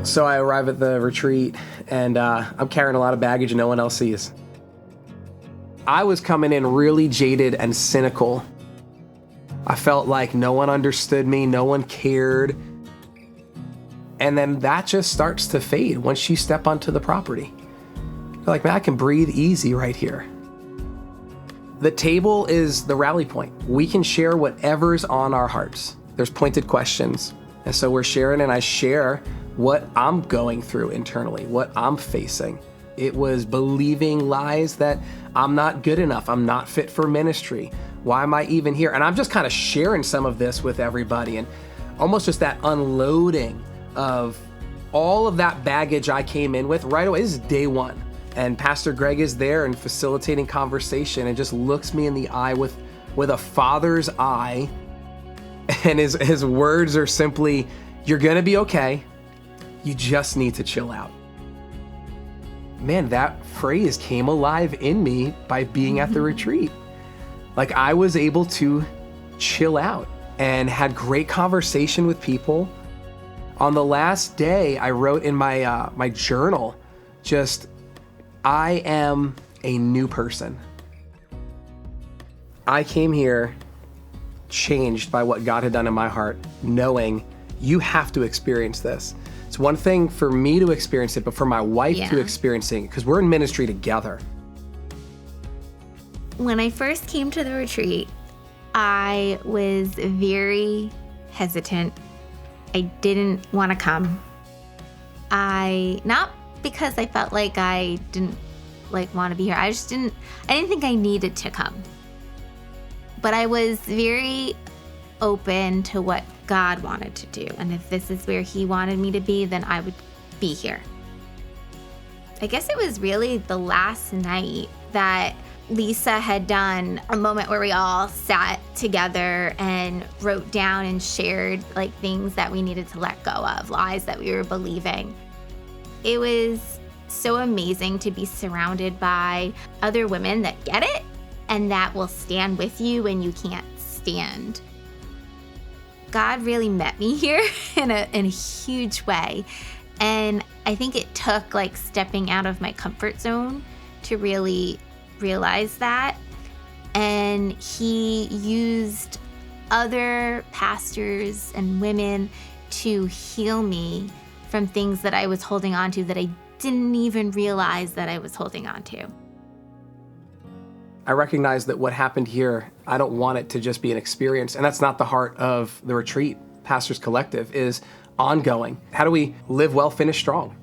So I arrive at the retreat, and I'm carrying a lot of baggage no one else sees. I was coming in really jaded and cynical. I felt like no one understood me, no one cared. And then that just starts to fade once you step onto the property. You're like, man, I can breathe easy right here. The table is the rally point. We can share whatever's on our hearts. There's pointed questions. And so we're sharing, and I share what I'm going through internally, what I'm facing. It was believing lies that I'm not good enough, I'm not fit for ministry. Why am I even here? And I'm just kind of sharing some of this with everybody, and almost just that unloading of all of that baggage I came in with right away. This is day one. And Pastor Greg is there and facilitating conversation and just looks me in the eye with a father's eye. And his words are simply, you're gonna be okay. You just need to chill out. Man, that phrase came alive in me by being at the retreat. Like, I was able to chill out and had great conversation with people. On the last day, I wrote in my my journal, just, I am a new person. I came here changed by what God had done in my heart, knowing you have to experience this. It's one thing for me to experience it, but for my wife to experience it, because we're in ministry together. When I first came to the retreat, I was very hesitant. I didn't want to come. Not because I felt like I didn't want to be here. I didn't think I needed to come. But I was very open to what God wanted to do. And if this is where he wanted me to be, then I would be here. I guess it was really the last night that Lisa had done a moment where we all sat together and wrote down and shared like things that we needed to let go of, lies that we were believing. It was so amazing to be surrounded by other women that get it and that will stand with you when you can't stand. God really met me here in a huge way. And I think it took like stepping out of my comfort zone to really realize that. And he used other pastors and women to heal me from things that I was holding on to that I didn't even realize that I was holding on to. I recognize that what happened here, I don't want it to just be an experience. And that's not the heart of the retreat. Pastors Collective is ongoing. How do we live well, finish strong?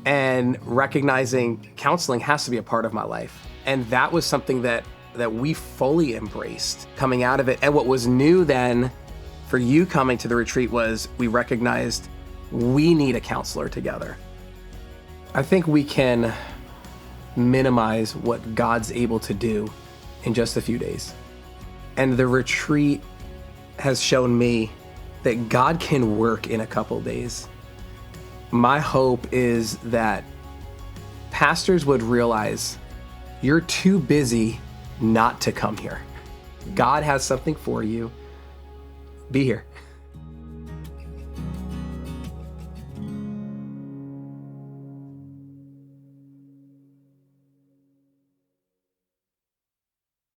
And recognizing counseling has to be a part of my life. And that was something that we fully embraced coming out of it. And what was new then for you coming to the retreat was we recognized we need a counselor together. I think we can minimize what God's able to do in just a few days. And the retreat has shown me that God can work in a couple days. My hope is that pastors would realize you're too busy not to come here. God has something for you. Be here.